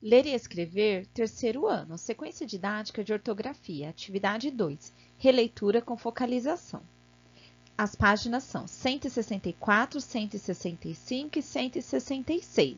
Ler e escrever, terceiro ano, sequência didática de ortografia, atividade 2, releitura com focalização. As páginas são 164, 165 e 166.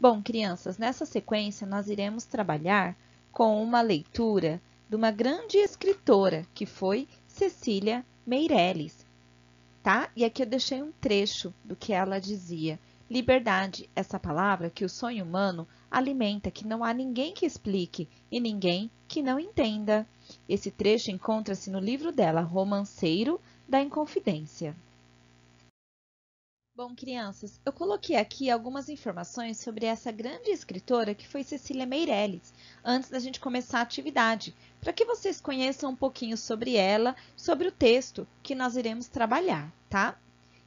Bom, crianças, nessa sequência nós iremos trabalhar com uma leitura de uma grande escritora, que foi Cecília Meirelles, tá? E aqui eu deixei um trecho do que ela dizia. Liberdade, essa palavra que o sonho humano alimenta, que não há ninguém que explique e ninguém que não entenda. Esse trecho encontra-se no livro dela, Romanceiro da Inconfidência. Bom, crianças, eu coloquei aqui algumas informações sobre essa grande escritora que foi Cecília Meirelles, antes da gente começar a atividade, para que vocês conheçam um pouquinho sobre ela, sobre o texto que nós iremos trabalhar, tá?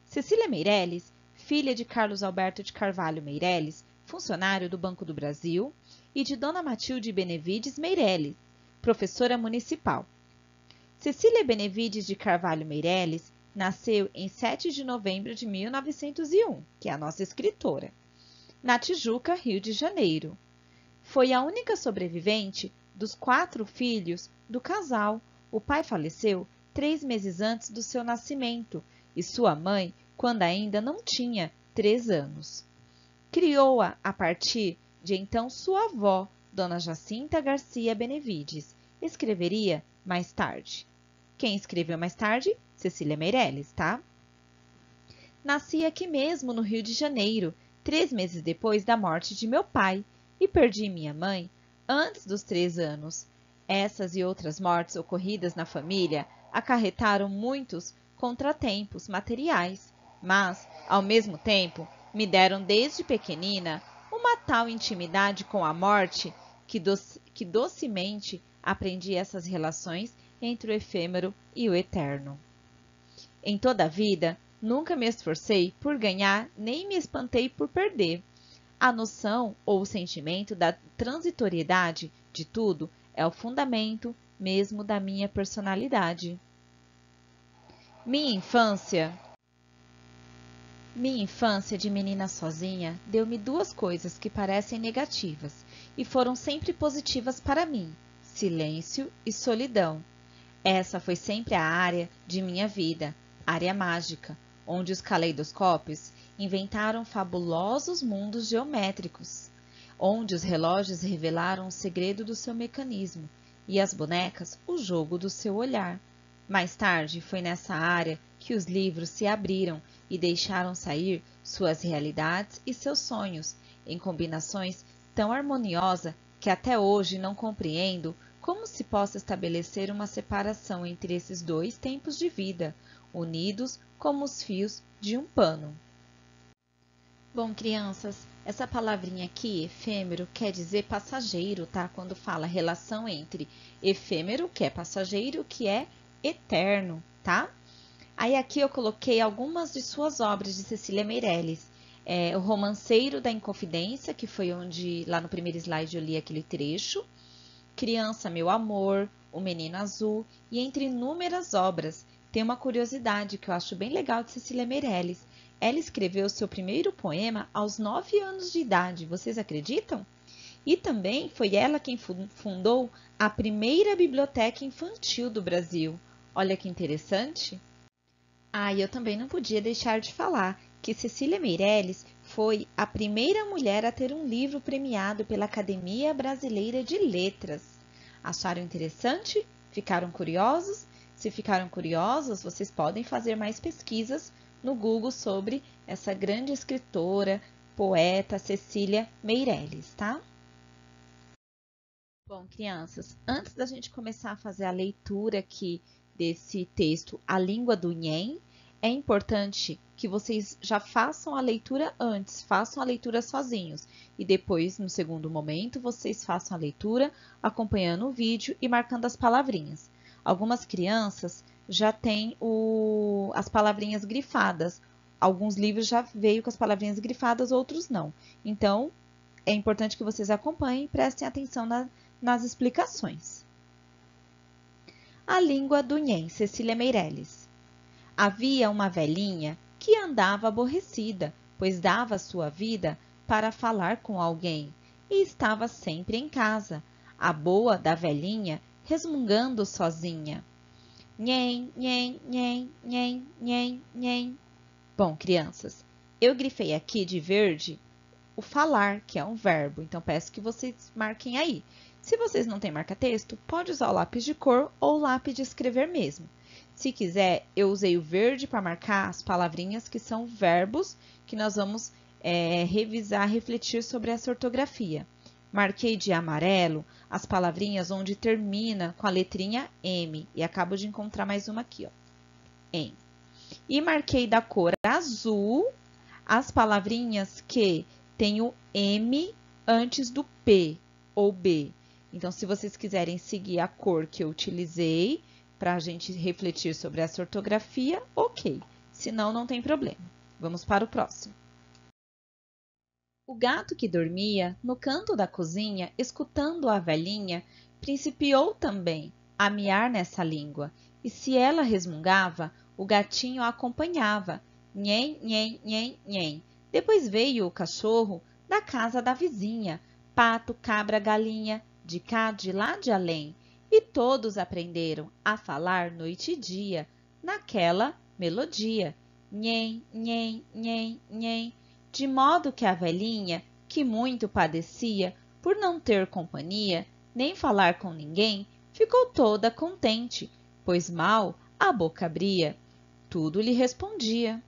Cecília Meirelles, filha de Carlos Alberto de Carvalho Meirelles, funcionário do Banco do Brasil, e de Dona Matilde Benevides Meirelles, professora municipal. Cecília Benevides de Carvalho Meirelles nasceu em 7 de novembro de 1901, que é a nossa escritora, na Tijuca, Rio de Janeiro. Foi a única sobrevivente dos 4 filhos do casal. O pai faleceu 3 meses antes do seu nascimento e sua mãe quando ainda não tinha 3 anos. Criou-a a partir de então sua avó, Dona Jacinta Garcia Benevides. Escreveria mais tarde. Quem escreveu mais tarde? Cecília Meirelles, tá? Nasci aqui mesmo no Rio de Janeiro, 3 meses depois da morte de meu pai, e perdi minha mãe antes dos 3 anos. Essas e outras mortes ocorridas na família acarretaram muitos contratempos materiais, mas, ao mesmo tempo, me deram desde pequenina uma tal intimidade com a morte que docemente aprendi essas relações entre o efêmero e o eterno. Em toda a vida, nunca me esforcei por ganhar, nem me espantei por perder. A noção ou o sentimento da transitoriedade de tudo é o fundamento mesmo da minha personalidade. Minha infância de menina sozinha deu-me 2 coisas que parecem negativas e foram sempre positivas para mim: silêncio e solidão. Essa foi sempre a área de minha vida, área mágica, onde os caleidoscópios inventaram fabulosos mundos geométricos, onde os relógios revelaram o segredo do seu mecanismo e as bonecas o jogo do seu olhar. Mais tarde foi nessa área que os livros se abriram e deixaram sair suas realidades e seus sonhos, em combinações tão harmoniosas que até hoje não compreendo como se possa estabelecer uma separação entre esses 2 tempos de vida, unidos como os fios de um pano. Bom, crianças, essa palavrinha aqui, efêmero, quer dizer passageiro, tá? Quando fala relação entre efêmero, que é passageiro, que é eterno, tá? Aí aqui eu coloquei algumas de suas obras de Cecília Meirelles. O Romanceiro da Inconfidência, que foi onde, lá no primeiro slide, eu li aquele trecho. Criança, Meu Amor, O Menino Azul e entre inúmeras obras. Tem uma curiosidade que eu acho bem legal de Cecília Meirelles. Ela escreveu seu primeiro poema aos 9 anos de idade, vocês acreditam? E também foi ela quem fundou a primeira biblioteca infantil do Brasil. Olha que interessante! E eu também não podia deixar de falar que Cecília Meirelles foi a primeira mulher a ter um livro premiado pela Academia Brasileira de Letras. Acharam interessante? Ficaram curiosos? Se ficaram curiosos, vocês podem fazer mais pesquisas no Google sobre essa grande escritora, poeta Cecília Meirelles, tá? Bom, crianças, antes da gente começar a fazer a leitura aqui desse texto, A Língua do Nhen, é importante que vocês já façam a leitura antes, façam a leitura sozinhos. E depois, no segundo momento, vocês façam a leitura acompanhando o vídeo e marcando as palavrinhas. Algumas crianças já têm as palavrinhas grifadas. Alguns livros já veio com as palavrinhas grifadas, outros não. Então, é importante que vocês acompanhem e prestem atenção nas explicações. A Língua do Nhen, Cecília Meirelles. Havia uma velhinha que andava aborrecida, pois dava sua vida para falar com alguém, e estava sempre em casa, a boa da velhinha resmungando sozinha. Nhen, nhen, nhen, nhen, nhen, nhen. Bom, crianças, eu grifei aqui de verde o falar, que é um verbo, então peço que vocês marquem aí. Se vocês não têm marca-texto, pode usar o lápis de cor ou o lápis de escrever mesmo. Se quiser, eu usei o verde para marcar as palavrinhas que são verbos que nós vamos revisar, refletir sobre essa ortografia. Marquei de amarelo as palavrinhas onde termina com a letrinha M. E acabo de encontrar mais uma aqui, ó. M. E marquei da cor azul as palavrinhas que tem o M antes do P ou B. Então, se vocês quiserem seguir a cor que eu utilizei para a gente refletir sobre essa ortografia, ok. Senão, não tem problema. Vamos para o próximo. O gato que dormia no canto da cozinha, escutando a velhinha, principiou também a miar nessa língua, e se ela resmungava, o gatinho a acompanhava, nhen, nhen, nhen, nhen. Depois veio o cachorro da casa da vizinha, pato, cabra, galinha, de cá, de lá, de além, e todos aprenderam a falar noite e dia, naquela melodia, nhen, nhen, nhen, nhen. De modo que a velhinha, que muito padecia por não ter companhia, nem falar com ninguém, ficou toda contente, pois mal a boca abria. Tudo lhe respondia.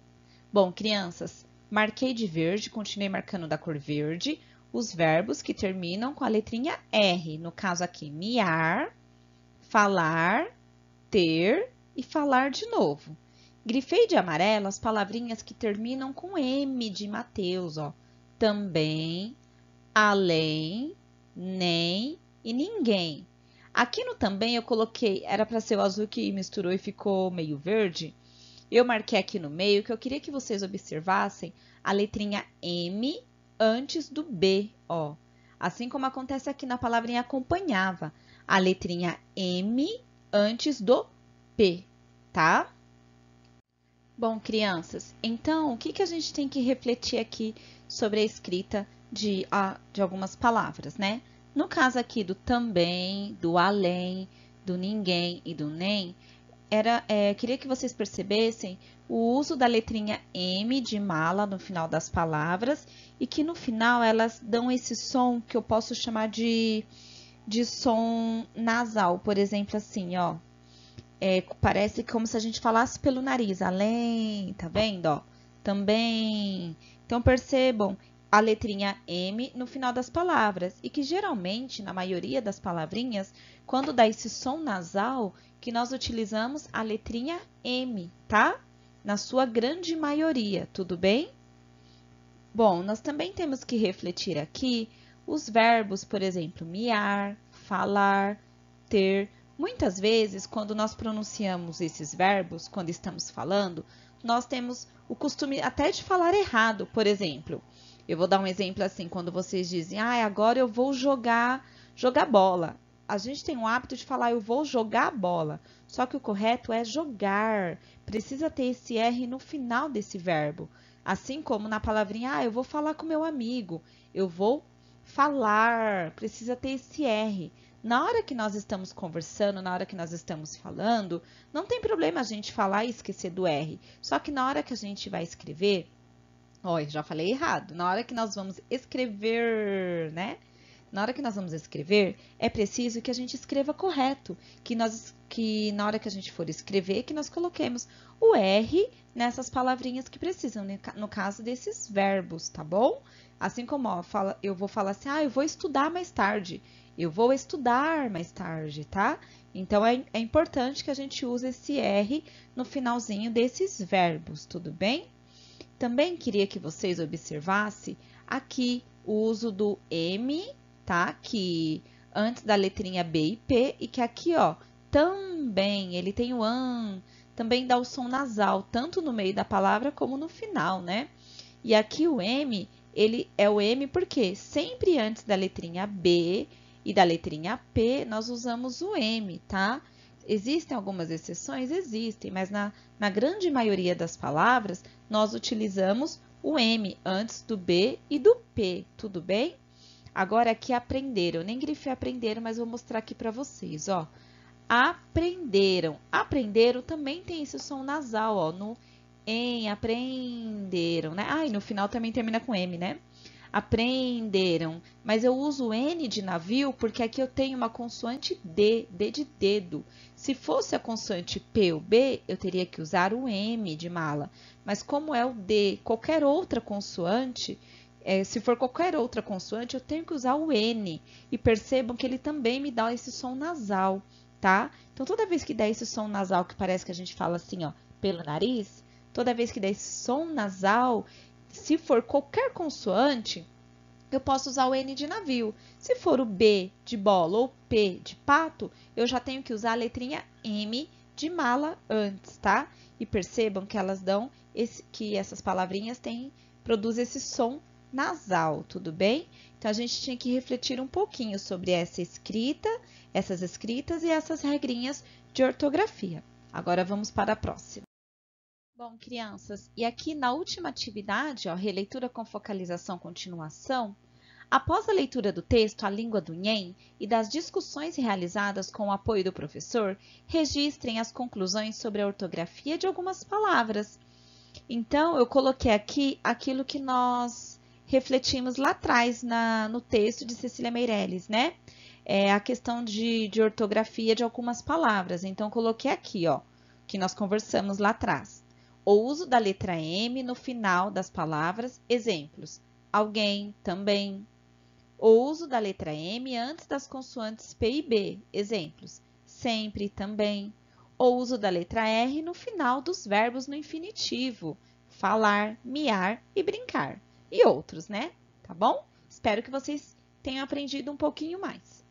Bom, crianças, marquei de verde, continuei marcando da cor verde, os verbos que terminam com a letrinha R. No caso aqui, miar, falar, ter e falar de novo. Grifei de amarelo as palavrinhas que terminam com M de Mateus, ó. Também, além, nem e ninguém. Aqui no também eu coloquei, era para ser o azul que misturou e ficou meio verde. Eu marquei aqui no meio que eu queria que vocês observassem a letrinha M antes do B, ó. Assim como acontece aqui na palavrinha acompanhava, a letrinha M antes do P, tá? Bom, crianças, então o que a gente tem que refletir aqui sobre a escrita de algumas palavras, né? No caso aqui do também, do além, do ninguém e do nem, queria que vocês percebessem o uso da letrinha M de mala no final das palavras e que no final elas dão esse som que eu posso chamar de som nasal, por exemplo, assim, ó. Parece como se a gente falasse pelo nariz, além, tá vendo, ó? Também. Então, percebam a letrinha M no final das palavras e que geralmente, na maioria das palavrinhas, quando dá esse som nasal, que nós utilizamos a letrinha M, tá? Na sua grande maioria, tudo bem? Bom, nós também temos que refletir aqui os verbos, por exemplo, miar, falar, ter. Muitas vezes, quando nós pronunciamos esses verbos, quando estamos falando, nós temos o costume até de falar errado. Por exemplo, eu vou dar um exemplo assim, quando vocês dizem, agora eu vou jogar bola. A gente tem o hábito de falar, eu vou jogar bola. Só que o correto é jogar. Precisa ter esse R no final desse verbo. Assim como na palavrinha, eu vou falar com meu amigo. Eu vou falar. Precisa ter esse R. Na hora que nós estamos conversando, na hora que nós estamos falando, não tem problema a gente falar e esquecer do R. Só que na hora que a gente vai escrever, eu já falei errado. Na hora que nós vamos escrever, né? Na hora que nós vamos escrever, é preciso que a gente escreva correto. Que na hora que a gente for escrever, que nós coloquemos o R nessas palavrinhas que precisam, no caso desses verbos, tá bom? Assim como, eu vou falar assim, eu vou estudar mais tarde. Eu vou estudar mais tarde, tá? Então, é importante que a gente use esse R no finalzinho desses verbos, tudo bem? Também queria que vocês observassem aqui o uso do M, tá? Que antes da letrinha B e P, e que aqui, ó, também, ele tem o AN, também dá o som nasal, tanto no meio da palavra como no final, né? E aqui o M, ele é o M porque sempre antes da letrinha B e da letrinha P, nós usamos o M, tá? Existem algumas exceções? Existem, mas na grande maioria das palavras, nós utilizamos o M antes do B e do P, tudo bem? Agora aqui aprenderam. Eu nem grifei aprenderam, mas vou mostrar aqui para vocês, ó. Aprenderam. Aprenderam também tem esse som nasal, ó, no em, aprenderam, né? Ah, e no final também termina com M, né? Aprenderam. Mas eu uso o N de navio porque aqui eu tenho uma consoante D, D de dedo. Se fosse a consoante P ou B, eu teria que usar o M de mala. Mas como é o D, qualquer outra consoante, se for qualquer outra consoante, eu tenho que usar o N. E percebam que ele também me dá esse som nasal, tá? Então, toda vez que der esse som nasal, que parece que a gente fala assim, ó, pelo nariz, toda vez que der esse som nasal, se for qualquer consoante, eu posso usar o N de navio. Se for o B de bola ou P de pato, eu já tenho que usar a letrinha M de mala antes, tá? E percebam que elas dão que essas palavrinhas produzem esse som nasal, tudo bem? Então, a gente tinha que refletir um pouquinho sobre essas escritas e essas regrinhas de ortografia. Agora, vamos para a próxima. Bom, crianças, e aqui na última atividade, ó, releitura com focalização continuação, após a leitura do texto A Língua do Nhen e das discussões realizadas com o apoio do professor, registrem as conclusões sobre a ortografia de algumas palavras. Então, eu coloquei aqui aquilo que nós refletimos lá atrás no texto de Cecília Meirelles, né? A questão de ortografia de algumas palavras. Então, coloquei aqui, ó, que nós conversamos lá atrás. O uso da letra M no final das palavras, exemplos, alguém, também. O uso da letra M antes das consoantes P e B, exemplos, sempre, também. O uso da letra R no final dos verbos no infinitivo, falar, miar e brincar. E outros, né? Tá bom? Espero que vocês tenham aprendido um pouquinho mais.